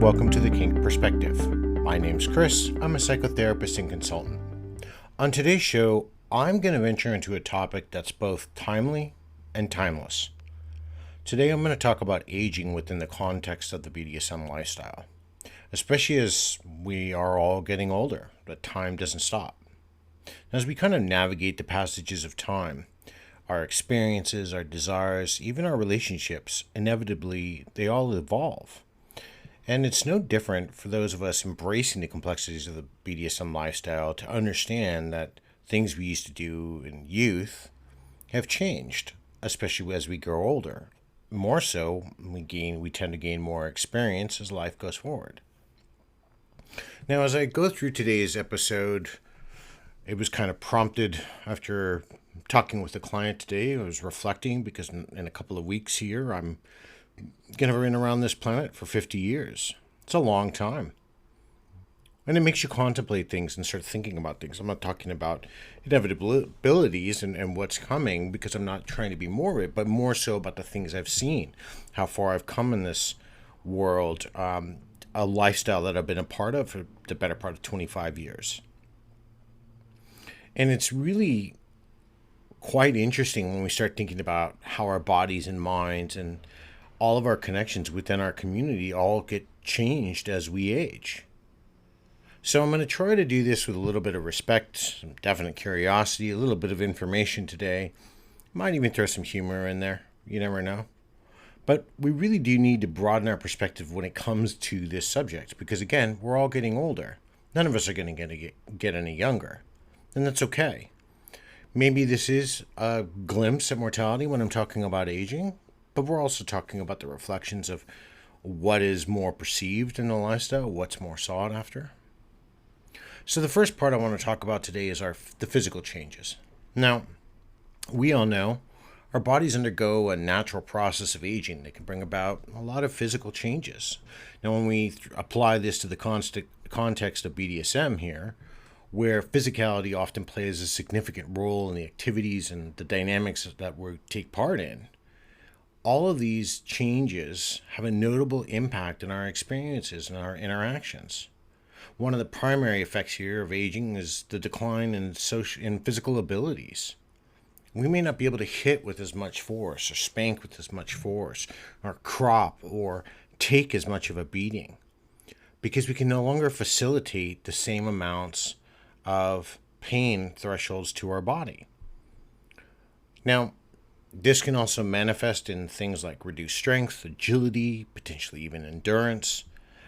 welcome to the Kink Perspective. My name's Chris. I'm a psychotherapist and consultant. On today's show, I'm going to venture into a topic that's both timely and timeless. Today, I'm going to talk about aging within the context of the BDSM lifestyle, especially as we are all getting older, but time doesn't stop. As we kind of navigate the passages of time, our experiences, our desires, even our relationships, inevitably, they all evolve. And it's no different for those of us embracing the complexities of the BDSM lifestyle to understand that things we used to do in youth have changed, especially as we grow older. More so, we tend to gain more experience as life goes forward. Now, as I go through today's episode, it was kind of prompted after talking with a client today. I was reflecting because in a couple of weeks here, I'm going to been around this planet for 50 years. It's a long time. And it makes you contemplate things and start thinking about things. I'm not talking about inevitabilities and what's coming because I'm not trying to be morbid, but more so about the things I've seen, how far I've come in this world, a lifestyle that I've been a part of for the better part of 25 years. And it's really quite interesting when we start thinking about how our bodies and minds and all of our connections within our community all get changed as we age. So I'm going to try to do this with a little bit of respect, some definite curiosity, a little bit of information today. Might even throw some humor in there. You never know. But we really do need to broaden our perspective when it comes to this subject because, again, we're all getting older. None of us are going to get any younger. And that's okay. Maybe this is a glimpse at mortality when I'm talking about aging. But we're also talking about the reflections of what is more perceived in the lifestyle, what's more sought after. So the first part I want to talk about today is the physical changes. Now, we all know our bodies undergo a natural process of aging. They can bring about a lot of physical changes. Now, when we apply this to the context of BDSM here, where physicality often plays a significant role in the activities and the dynamics that we take part in, all of these changes have a notable impact on our experiences and our interactions. One of the primary effects here of aging is the decline in physical abilities. We may not be able to hit with as much force or spank with as much force or crop or take as much of a beating because we can no longer facilitate the same amounts of pain thresholds to our body. Now, this can also manifest in things like reduced strength, agility, potentially even endurance,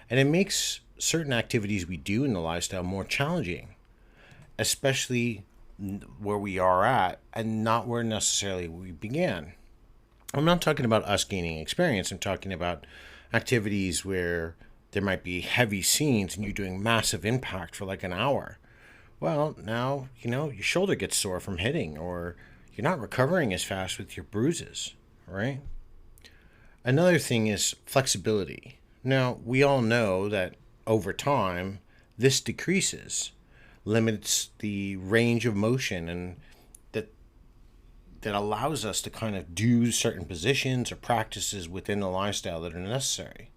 and it makes certain activities we do in the lifestyle more challenging, especially where we are at and not where necessarily we began. I'm not talking about us gaining experience. I'm talking about activities where there might be heavy scenes and you're doing massive impact for like an hour. Well, now, your shoulder gets sore from hitting or you're not recovering as fast with your bruises, right? Another thing is flexibility. Now, we all know that over time, this decreases, limits the range of motion, and that allows us to kind of do certain positions or practices within the lifestyle that are necessary.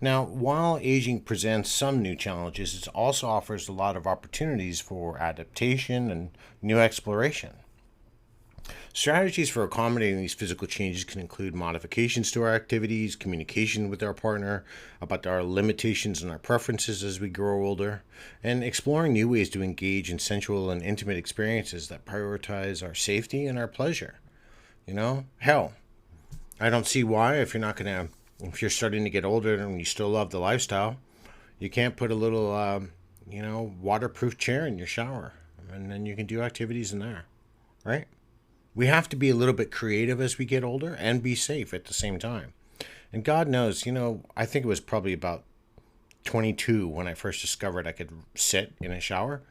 Now, while aging presents some new challenges, it also offers a lot of opportunities for adaptation and new exploration. Strategies for accommodating these physical changes can include modifications to our activities, communication with our partner about our limitations and our preferences as we grow older, and exploring new ways to engage in sensual and intimate experiences that prioritize our safety and our pleasure. Hell, I don't see why if you're starting to get older and you still love the lifestyle, you can't put a little, waterproof chair in your shower, and then you can do activities in there, right? We have to be a little bit creative as we get older and be safe at the same time. And God knows, I think it was probably about 22 when I first discovered I could sit in a shower.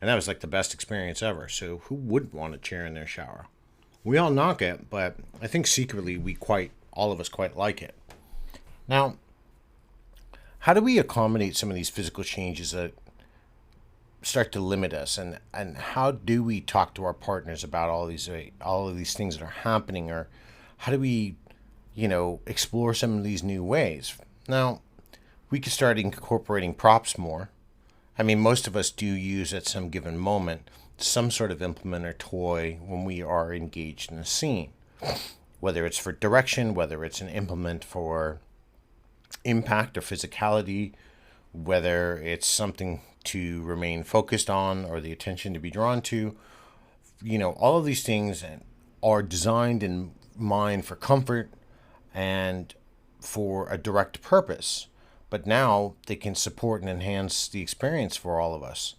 And that was like the best experience ever. So who wouldn't want a chair in their shower? We all knock it, but I think secretly all of us quite like it. Now, how do we accommodate some of these physical changes that start to limit us, and how do we talk to our partners about all of these things that are happening, or how do we explore some of these new ways? Now, we could start incorporating props more. I mean, most of us do use at some given moment some sort of implement or toy when we are engaged in a scene, whether it's for direction, whether it's an implement for impact or physicality, whether it's something to remain focused on or the attention to be drawn to. All of these things are designed in mind for comfort and for a direct purpose. But now they can support and enhance the experience for all of us.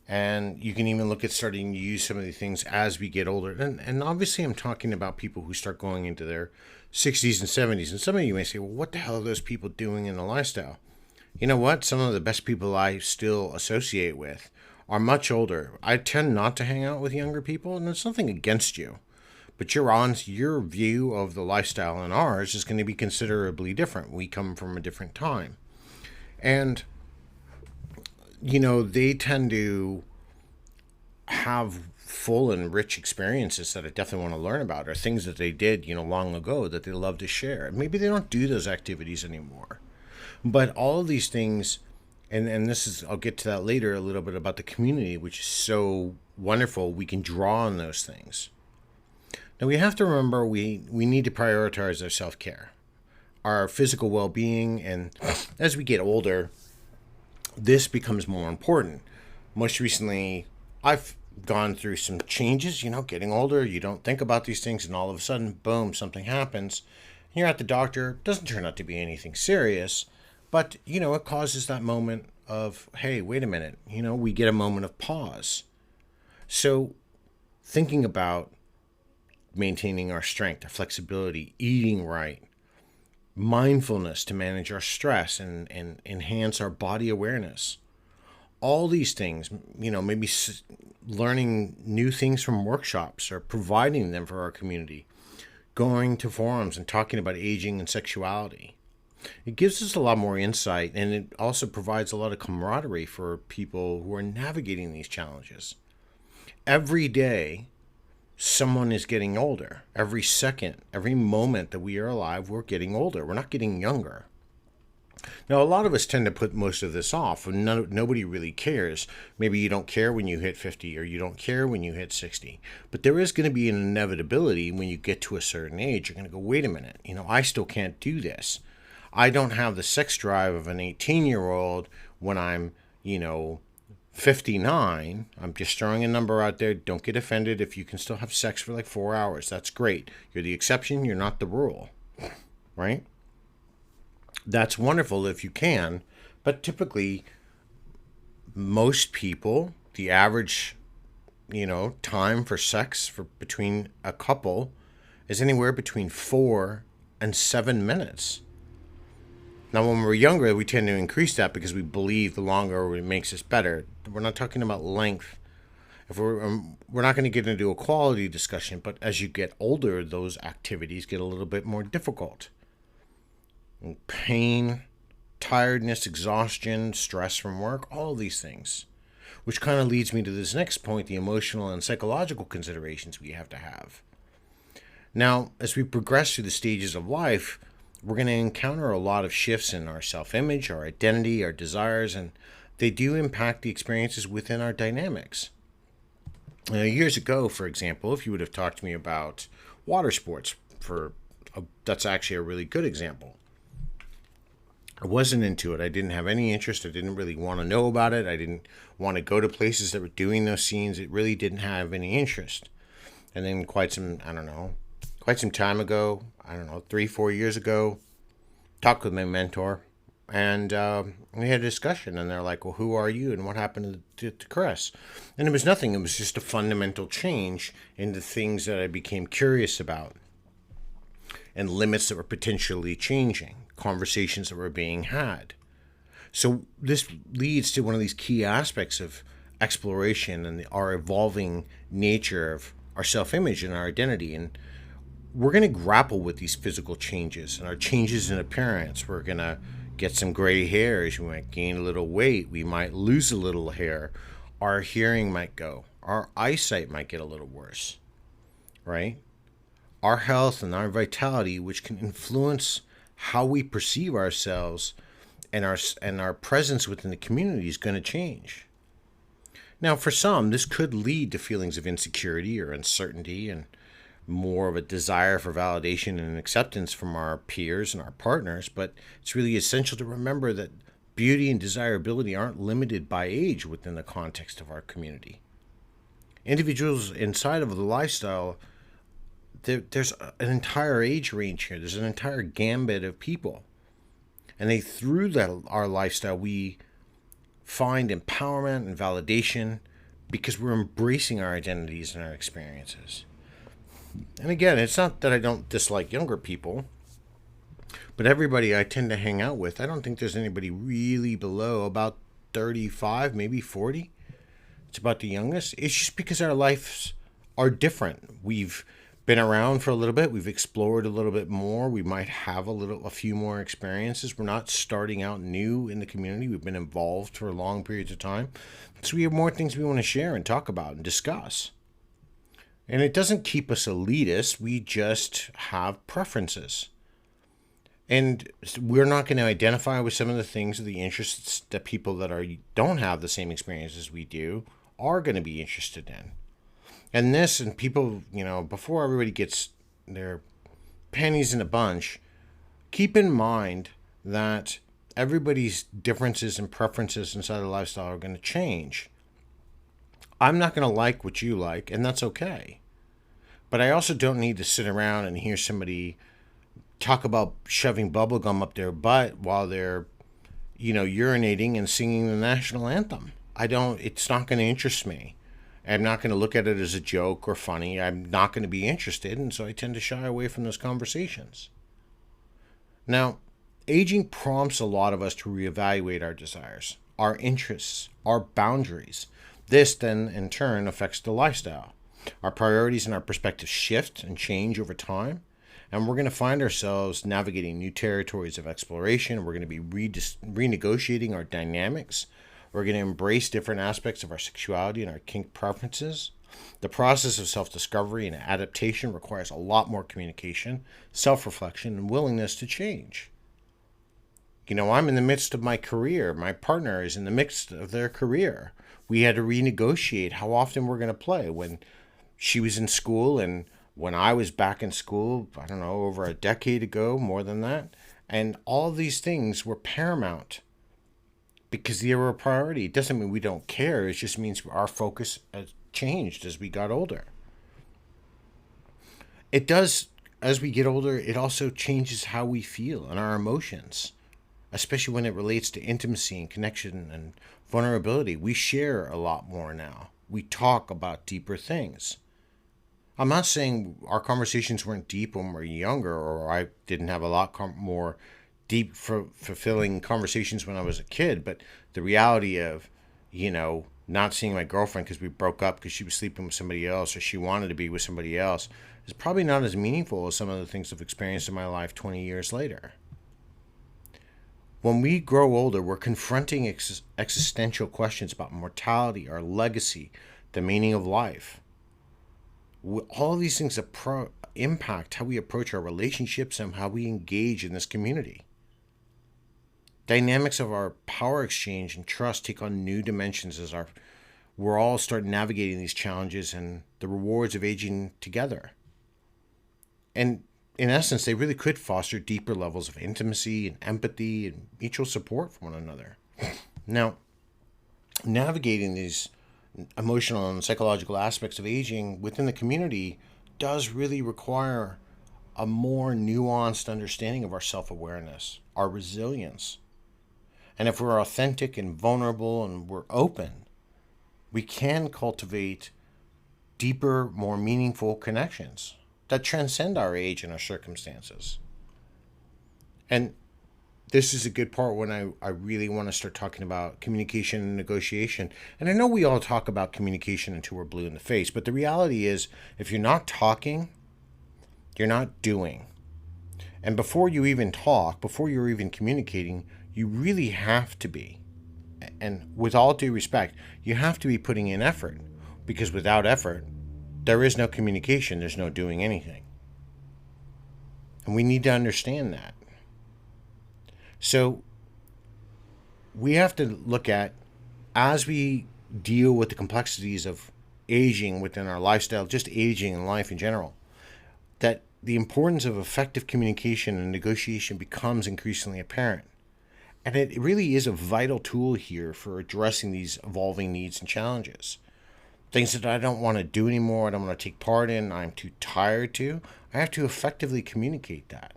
And you can even look at starting to use some of these things as we get older. And obviously, I'm talking about people who start going into their 60s and 70s. And some of you may say, well, what the hell are those people doing in the lifestyle? You know what? Some of the best people I still associate with are much older. I tend not to hang out with younger people, and there's nothing against you. But your view of the lifestyle and ours is going to be considerably different. We come from a different time. And, they tend to have full and rich experiences that I definitely want to learn about, or things that they did, long ago that they love to share. Maybe they don't do those activities anymore. But all of these things, and this is, I'll get to that later a little bit about the community, which is so wonderful. We can draw on those things. Now we have to remember we need to prioritize our self-care, our physical well-being, and as we get older, this becomes more important. Most recently, I've gone through some changes, getting older, you don't think about these things, and all of a sudden, boom, something happens. You're at the doctor, it doesn't turn out to be anything serious, but, it causes that moment of, hey, wait a minute, we get a moment of pause. So thinking about maintaining our strength, our flexibility, eating right, mindfulness to manage our stress and enhance our body awareness. All these things, maybe learning new things from workshops or providing them for our community, going to forums and talking about aging and sexuality. It gives us a lot more insight, and it also provides a lot of camaraderie for people who are navigating these challenges. Every day, someone is getting older. Every second, every moment that we are alive, we're getting older. We're not getting younger. Now, a lot of us tend to put most of this off, and nobody really cares. Maybe you don't care when you hit 50, or you don't care when you hit 60. But there is going to be an inevitability when you get to a certain age. You're going to go, wait a minute, I still can't do this. I don't have the sex drive of an 18-year-old when I'm, 59. I'm just throwing a number out there. Don't get offended if you can still have sex for like 4 hours. That's great. You're the exception. You're not the rule, right? That's wonderful if you can, but typically most people, the average, time for sex for between a couple is anywhere between 4 and 7 minutes. Now, when we're younger, we tend to increase that because we believe the longer it makes us better. We're not talking about length. If we're not going to get into a quality discussion, but as you get older, those activities get a little bit more difficult. Pain, tiredness, exhaustion, stress from work, all of these things. Which kind of leads me to this next point, the emotional and psychological considerations we have to have. Now, as we progress through the stages of life, we're going to encounter a lot of shifts in our self-image, our identity, our desires, and they do impact the experiences within our dynamics. Years ago, for example, if you would have talked to me about water sports, that's actually a really good example. I wasn't into it. I didn't have any interest. I didn't really want to know about it. I didn't want to go to places that were doing those scenes. It really didn't have any interest. And then quite some time ago, 3-4 years ago, talked with my mentor, and we had a discussion, and they're like, well, who are you, and what happened to Chris? And it was nothing. It was just a fundamental change in the things that I became curious about, and limits that were potentially changing, conversations that were being had. So this leads to one of these key aspects of exploration and our evolving nature of our self-image and our identity. And we're going to grapple with these physical changes and our changes in appearance. We're going to get some gray hairs. We might gain a little weight. We might lose a little hair. Our hearing might go. Our eyesight might get a little worse, right? Our health and our vitality, which can influence how we perceive ourselves, and our presence within the community is going to change. Now, for some, this could lead to feelings of insecurity or uncertainty and more of a desire for validation and acceptance from our peers and our partners, but it's really essential to remember that beauty and desirability aren't limited by age within the context of our community. Individuals inside of the lifestyle, there's an entire age range here. There's an entire gambit of people. And through our lifestyle, we find empowerment and validation because we're embracing our identities and our experiences. And again, it's not that I don't dislike younger people, but everybody I tend to hang out with, I don't think there's anybody really below about 35, maybe 40. It's about the youngest. It's just because our lives are different. We've been around for a little bit. We've explored a little bit more. We might have a few more experiences. We're not starting out new in the community. We've been involved for long periods of time. So we have more things we want to share and talk about and discuss. And it doesn't keep us elitist. We just have preferences. And we're not going to identify with some of the things or the interests that people that don't have the same experiences we do are going to be interested in. And people, before everybody gets their panties in a bunch, keep in mind that everybody's differences and preferences inside the lifestyle are going to change. I'm not going to like what you like, and that's okay. But I also don't need to sit around and hear somebody talk about shoving bubblegum up their butt while they're, urinating and singing the national anthem. It's not going to interest me. I'm not going to look at it as a joke or funny. I'm not going to be interested, and so I tend to shy away from those conversations. Now, aging prompts a lot of us to reevaluate our desires, our interests, our boundaries. This then, in turn, affects the lifestyle. Our priorities and our perspectives shift and change over time, and we're going to find ourselves navigating new territories of exploration. We're going to be renegotiating our dynamics. We're going to embrace different aspects of our sexuality and our kink preferences. The process of self-discovery and adaptation requires a lot more communication, self-reflection, and willingness to change. I'm in the midst of my career. My partner is in the midst of their career. We had to renegotiate how often we're going to play. When she was in school and when I was back in school, I don't know, over a decade ago, more than that. And all of these things were paramount because they were a priority. It doesn't mean we don't care. It just means our focus has changed as we got older. It does, as we get older, it also changes how we feel and our emotions, especially when it relates to intimacy and connection and vulnerability. We share a lot more now. We talk about deeper things. I'm not saying our conversations weren't deep when we were younger, or I didn't have a lot more deep, fulfilling conversations when I was a kid, but the reality of, not seeing my girlfriend because we broke up because she was sleeping with somebody else or she wanted to be with somebody else is probably not as meaningful as some of the things I've experienced in my life 20 years later. When we grow older, we're confronting existential questions about mortality, our legacy, the meaning of life. All these things impact how we approach our relationships and how we engage in this community. Dynamics of our power exchange and trust take on new dimensions as we're all start navigating these challenges and the rewards of aging together. And in essence, they really could foster deeper levels of intimacy and empathy and mutual support for one another. Now, navigating these emotional and psychological aspects of aging within the community does really require a more nuanced understanding of our self-awareness, our resilience. And if we're authentic and vulnerable and we're open, we can cultivate deeper, more meaningful connections that transcend our age and our circumstances. And this is a good part when I really want to start talking about communication and negotiation. And I know we all talk about communication until we're blue in the face, but the reality is if you're not talking, you're not doing. And before you even talk, before you're even communicating, you really have to be. And with all due respect, you have to be putting in effort, because without effort, there is no communication, there's no doing anything. And we need to understand that. So we have to look at, as we deal with the complexities of aging within our lifestyle, just aging in life in general, that the importance of effective communication and negotiation becomes increasingly apparent. And it really is a vital tool here for addressing these evolving needs and challenges. Things that I don't want to do anymore, I don't want to take part in, I'm too tired to, I have to effectively communicate that.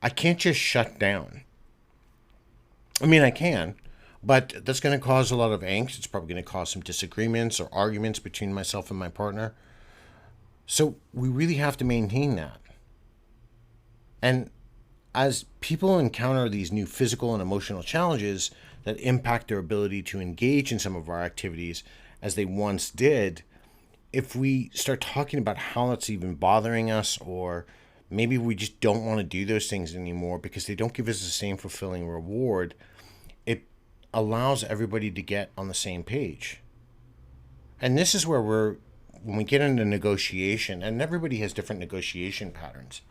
I can't just shut down. I mean, I can, but that's going to cause a lot of angst. It's probably going to cause some disagreements or arguments between myself and my partner. So we really have to maintain that. And as people encounter these new physical and emotional challenges that impact their ability to engage in some of our activities as they once did, if we start talking about how that's even bothering us, or maybe we just don't want to do those things anymore because they don't give us the same fulfilling reward, it allows everybody to get on the same page. And this is where when we get into negotiation, and everybody has different negotiation patterns.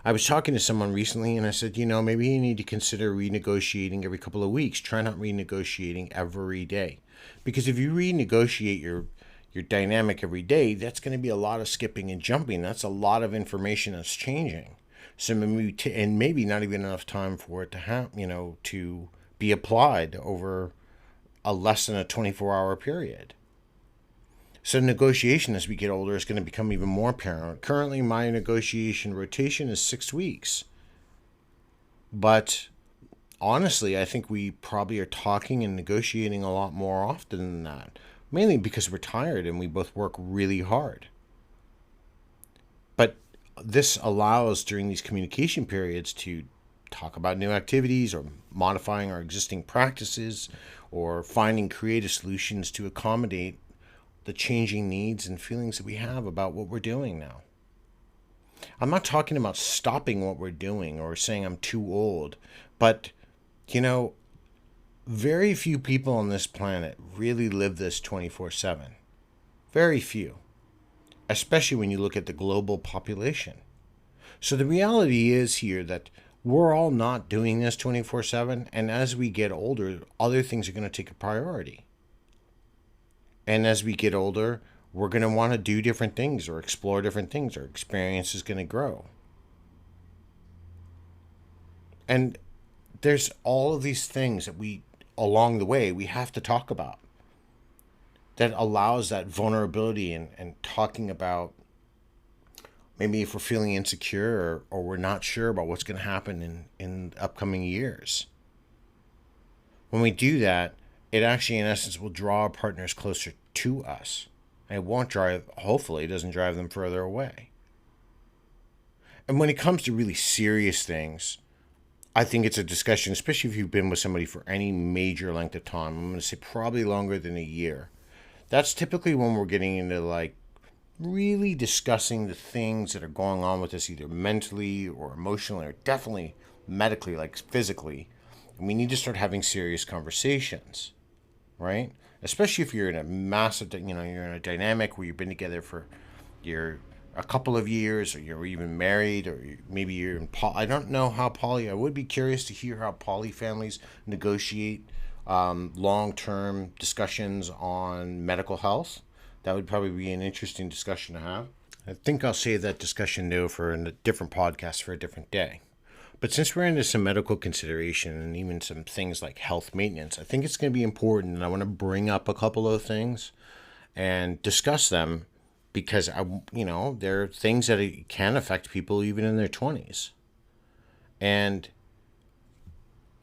I was talking to someone recently and I said, maybe you need to consider renegotiating every couple of weeks. Try not renegotiating every day. Because if you renegotiate your dynamic every day, that's going to be a lot of skipping and jumping. That's a lot of information that's changing. So maybe not even enough time for it to have, to be applied over a less than a 24-hour period. So negotiation as we get older is going to become even more apparent. Currently, my negotiation rotation is 6 weeks. But honestly, I think we probably are talking and negotiating a lot more often than that. Mainly because we're tired and we both work really hard. But this allows during these communication periods to talk about new activities or modifying our existing practices or finding creative solutions to accommodate the changing needs and feelings that we have about what we're doing now. I'm not talking about stopping what we're doing or saying I'm too old, but, very few people on this planet really live this 24/7. Very few, especially when you look at the global population. So the reality is here that we're all not doing this 24/7, and as we get older, other things are going to take a priority. And as we get older, we're going to want to do different things or explore different things. Our experience is going to grow. And there's all of these things that along the way, we have to talk about that allows that vulnerability and talking about maybe if we're feeling insecure or we're not sure about what's going to happen in upcoming years. When we do that, it actually, in essence, will draw our partners closer to us. And it won't hopefully, it doesn't drive them further away. And when it comes to really serious things, I think it's a discussion, especially if you've been with somebody for any major length of time. I'm going to say probably longer than a year. That's typically when we're getting into really discussing the things that are going on with us, either mentally or emotionally, or definitely medically, like physically. And we need to start having serious conversations, right? Especially if you're in a massive, you're in a dynamic where you've been together for a couple of years, or you're even married, or maybe you're in I don't know how I would be curious to hear how poly families negotiate long-term discussions on medical health. That would probably be an interesting discussion to have. I think I'll save that discussion though for a different podcast for a different day. But since we're into some medical consideration and even some things like health maintenance, I think it's going to be important, and I want to bring up a couple of things and discuss them because there are things that it can affect people even in their 20s. And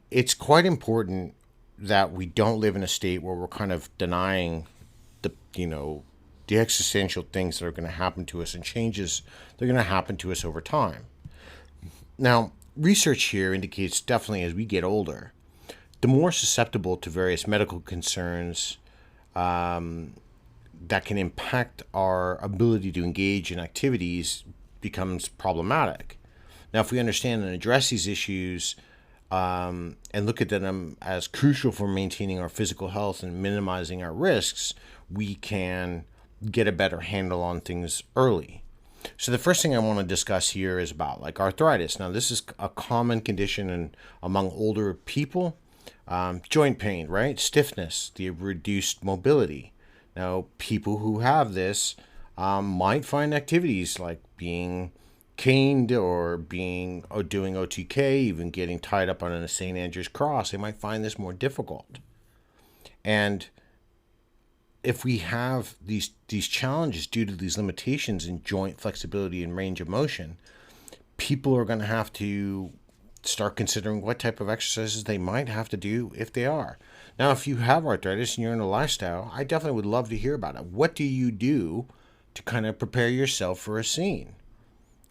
it's quite important that we don't live in a state where we're kind of denying the existential things that are going to happen to us and changes that are going to happen to us over time. Now, research here indicates definitely as we get older, the more susceptible to various medical concerns that can impact our ability to engage in activities becomes problematic. Now, if we understand and address these issues and look at them as crucial for maintaining our physical health and minimizing our risks, we can get a better handle on things early. So the first thing I want to discuss here is about like arthritis. Now, this is a common condition among older people. Joint pain, right? Stiffness, the reduced mobility. Now, people who have this might find activities like being caned or doing OTK, even getting tied up on a St. Andrew's cross. They might find this more difficult. And if we have these challenges due to these limitations in joint flexibility and range of motion, people are going to have to start considering what type of exercises they might have to do if they are. Now, if you have arthritis and you're in a lifestyle, I definitely would love to hear about it. What do you do to kind of prepare yourself for a scene?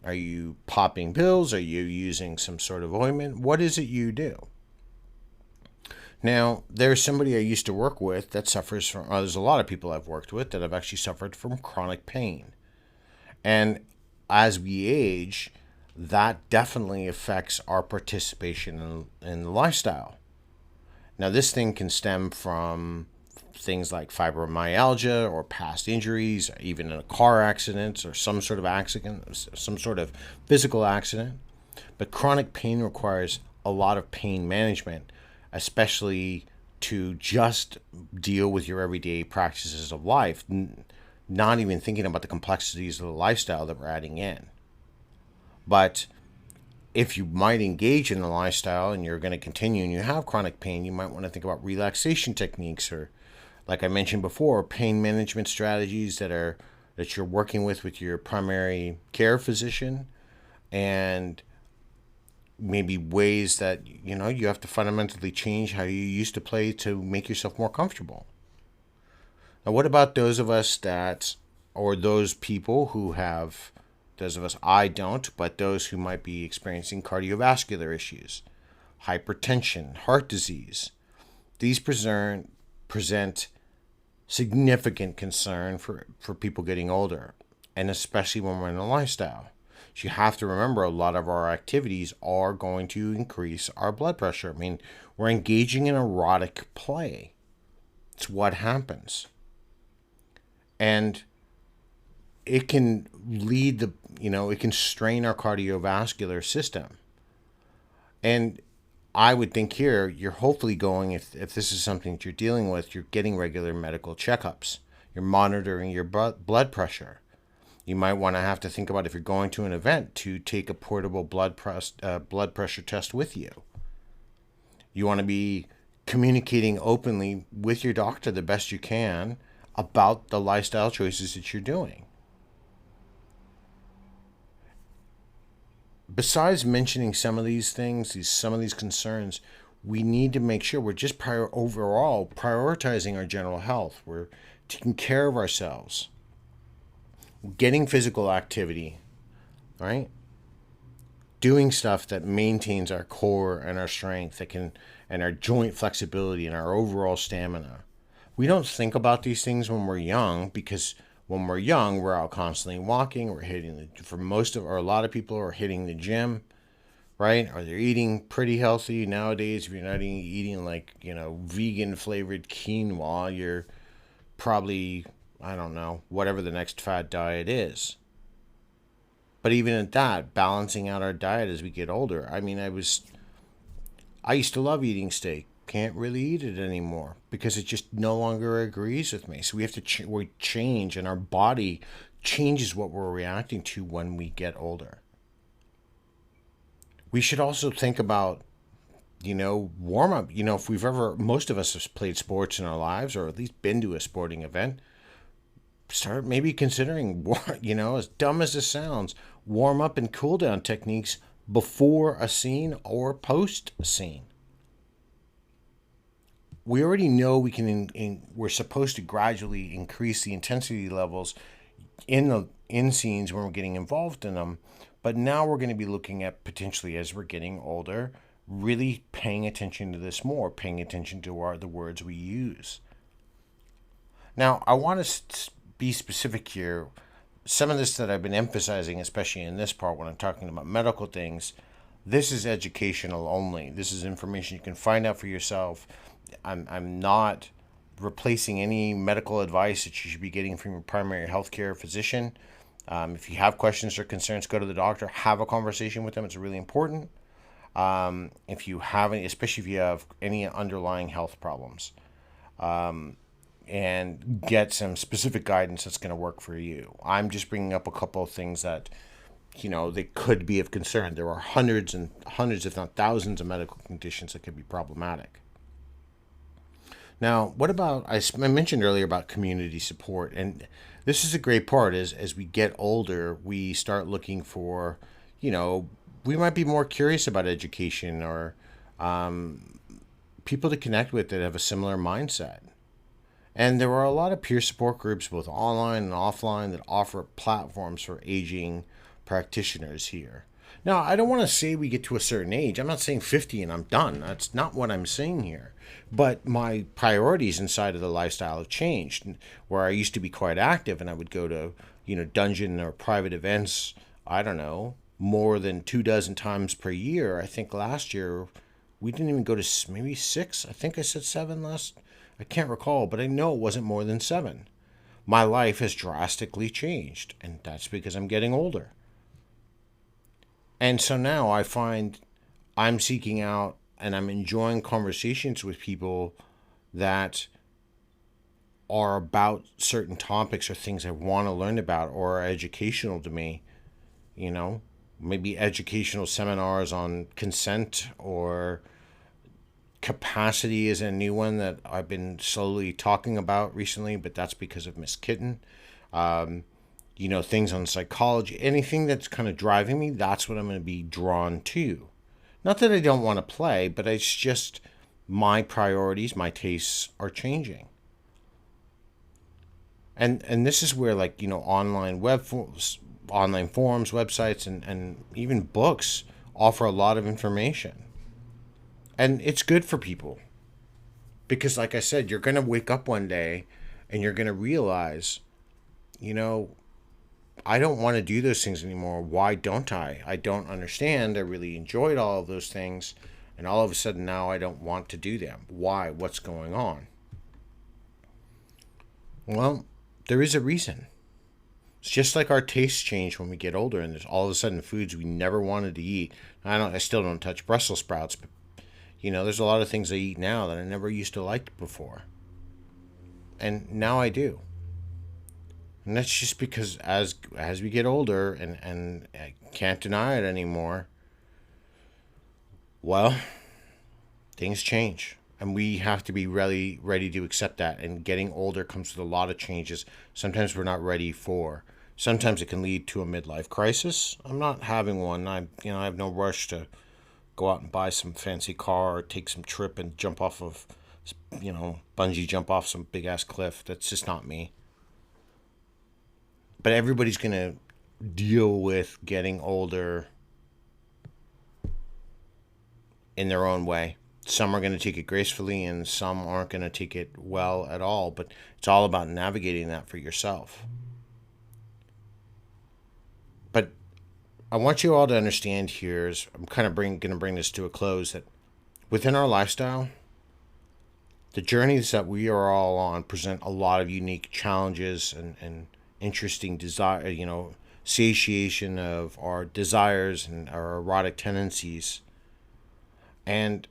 Are you popping pills? Are you using some sort of ointment? What is it you do? Now, there's somebody I used to work with that suffers from, there's a lot of people I've worked with that have actually suffered from chronic pain. And as we age, that definitely affects our participation in the lifestyle. Now, this thing can stem from things like fibromyalgia or past injuries, even in a car accident or some sort of physical accident. But chronic pain requires a lot of pain management, especially to just deal with your everyday practices of life, not even thinking about the complexities of the lifestyle that we're adding in. But if you might engage in the lifestyle and you're going to continue and you have chronic pain, you might want to think about relaxation techniques or, like I mentioned before, pain management strategies that you're working with your primary care physician, and maybe ways that you have to fundamentally change how you used to play to make yourself more comfortable. Now, what about those of us those people who have, those of us, I don't, but those who might be experiencing cardiovascular issues, hypertension, heart disease? These present significant concern for people getting older, and especially when we're in a lifestyle. So you have to remember a lot of our activities are going to increase our blood pressure. I mean, we're engaging in erotic play. It's what happens. And it can it can strain our cardiovascular system. And I would think here, you're hopefully going, if this is something that you're dealing with, you're getting regular medical checkups. You're monitoring your blood pressure. You might want to have to think about, if you're going to an event, to take a portable blood pressure test with you. You want to be communicating openly with your doctor the best you can about the lifestyle choices that you're doing. Besides mentioning some of these things, some of these concerns, we need to make sure we're just overall prioritizing our general health. We're taking care of ourselves. Getting physical activity, right? Doing stuff that maintains our core and our strength, and our joint flexibility and our overall stamina. We don't think about these things when we're young, because when we're young, we're out constantly walking. We're a lot of people are hitting the gym, right? Or they're eating pretty healthy nowadays. If you're not eating like, vegan flavored quinoa, you're probably, I don't know, whatever the next fad diet is. But even at that, balancing out our diet as we get older. I mean, I used to love eating steak. Can't really eat it anymore because it just no longer agrees with me. So we have to we change, and our body changes what we're reacting to when we get older. We should also think about, warm up. If most of us have played sports in our lives, or at least been to a sporting event, start maybe considering, as dumb as this sounds, warm up and cool down techniques before a scene or post a scene. We already know we're supposed to gradually increase the intensity levels in scenes when we're getting involved in them, but now we're going to be looking at, potentially as we're getting older, really paying attention to this more, paying attention to the words we use. Now, I want to be specific here. Some of this that I've been emphasizing, especially in this part when I'm talking about medical things, this is educational only. This is information you can find out for yourself. I'm not replacing any medical advice that you should be getting from your primary healthcare physician. If you have questions or concerns, go to the doctor, have a conversation with them. It's really important. If you have any, especially if you have any underlying health problems, and get some specific guidance that's going to work for you. I'm just bringing up a couple of things that, they could be of concern. There are hundreds and hundreds, if not thousands, of medical conditions that could be problematic. Now, what about, I mentioned earlier about community support, and this is a great part. As we get older, we start looking for, we might be more curious about education or people to connect with that have a similar mindset. And there are a lot of peer support groups, both online and offline, that offer platforms for aging practitioners here. Now, I don't want to say we get to a certain age. I'm not saying 50 and I'm done. That's not what I'm saying here. But my priorities inside of the lifestyle have changed. Where I used to be quite active and I would go to, dungeon or private events, I don't know, more than 24 times per year. I think last year we didn't even go to maybe 6. I think I said 7 last. I can't recall, but I know it wasn't more than 7. My life has drastically changed, and that's because I'm getting older. And so now I find I'm seeking out and I'm enjoying conversations with people that are about certain topics or things I want to learn about or are educational to me. Maybe educational seminars on consent or capacity is a new one that I've been slowly talking about recently, but that's because of Miss Kitten. Things on psychology, anything that's kind of driving me, that's what I'm going to be drawn to. Not that I don't want to play, but it's just my priorities, my tastes are changing. And this is where online online forums, websites, and even books offer a lot of information. And it's good for people. Because like I said, you're going to wake up one day and you're going to realize, I don't want to do those things anymore. Why don't I? I don't understand. I really enjoyed all of those things. And all of a sudden now I don't want to do them. Why? What's going on? Well, there is a reason. It's just like our tastes change when we get older, and there's all of a sudden foods we never wanted to eat. I still don't touch Brussels sprouts, but there's a lot of things I eat now that I never used to like before. And now I do. And that's just because as we get older, and I can't deny it anymore, well, things change. And we have to be really ready to accept that. And getting older comes with a lot of changes. Sometimes we're not ready for. Sometimes it can lead to a midlife crisis. I'm not having one. I have no rush to go out and buy some fancy car or take some trip and jump off of, bungee jump off some big ass cliff. That's just not me. But everybody's going to deal with getting older in their own way. Some are going to take it gracefully and some aren't going to take it well at all. But it's all about navigating that for yourself. But I want you all to understand here, is I'm kind of going to bring this to a close, that within our lifestyle, the journeys that we are all on present a lot of unique challenges and interesting desire, satiation of our desires and our erotic tendencies. And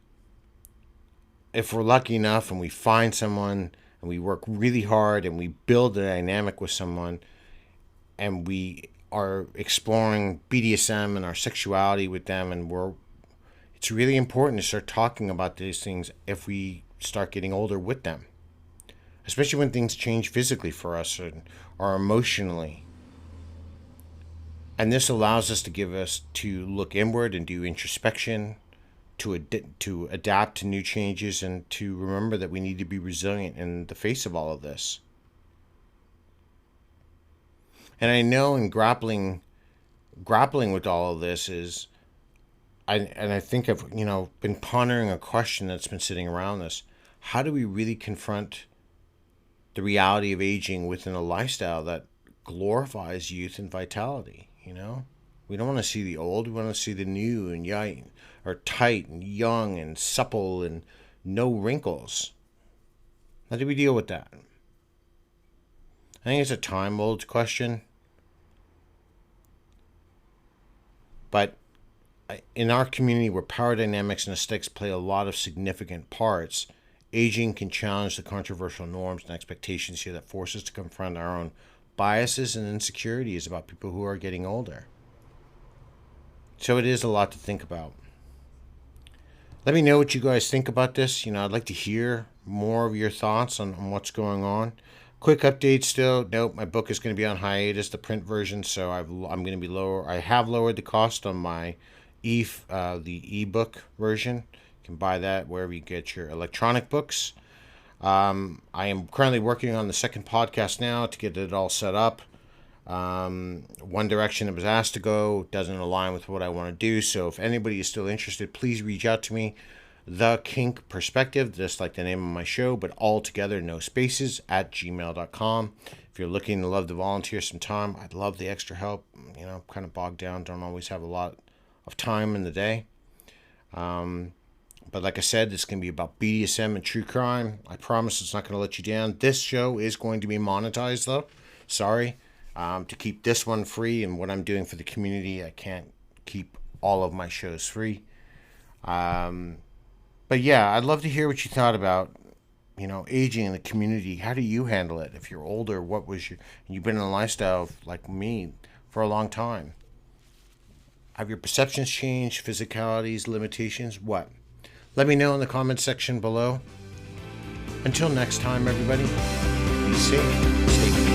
if we're lucky enough and we find someone and we work really hard and we build a dynamic with someone and we are exploring BDSM and our sexuality with them, and it's really important to start talking about these things if we start getting older with them, especially when things change physically for us or emotionally. And this allows us to look inward and do introspection, to adapt to new changes, and to remember that we need to be resilient in the face of all of this. And I know in grappling with all of this I think I've been pondering a question that's been sitting around this. How do we really confront the reality of aging within a lifestyle that glorifies youth and vitality? We don't want to see the old. We want to see the new and young, or tight and young and supple and no wrinkles. How do we deal with that? I think it's a time-old question. But in our community where power dynamics and aesthetics play a lot of significant parts, aging can challenge the controversial norms and expectations here that force us to confront our own biases and insecurities about people who are getting older. So it is a lot to think about. Let me know what you guys think about this. I'd like to hear more of your thoughts on what's going on. Quick update still. Nope, my book is going to be on hiatus, the print version, so I'm going to be lower. I have lowered the cost on my the ebook version. You can buy that wherever you get your electronic books. I am currently working on the second podcast now to get it all set up. One direction it was asked to go doesn't align with what I want to do. So if anybody is still interested, please reach out to me. The Kink Perspective, just like the name of my show, but all together, no spaces, at gmail.com. If you're looking to love to volunteer some time, I'd love the extra help. Kind of bogged down, don't always have a lot of time in the day. But like I said, this is going to be about BDSM and true crime. I promise it's not going to let you down. This show is going to be monetized, though. Sorry. To keep this one free and what I'm doing for the community, I can't keep all of my shows free. But yeah, I'd love to hear what you thought about, aging in the community. How do you handle it? If you're older, you've been in a lifestyle like me for a long time. Have your perceptions changed, physicalities, limitations? What? Let me know in the comments section below. Until next time, everybody, be safe, stay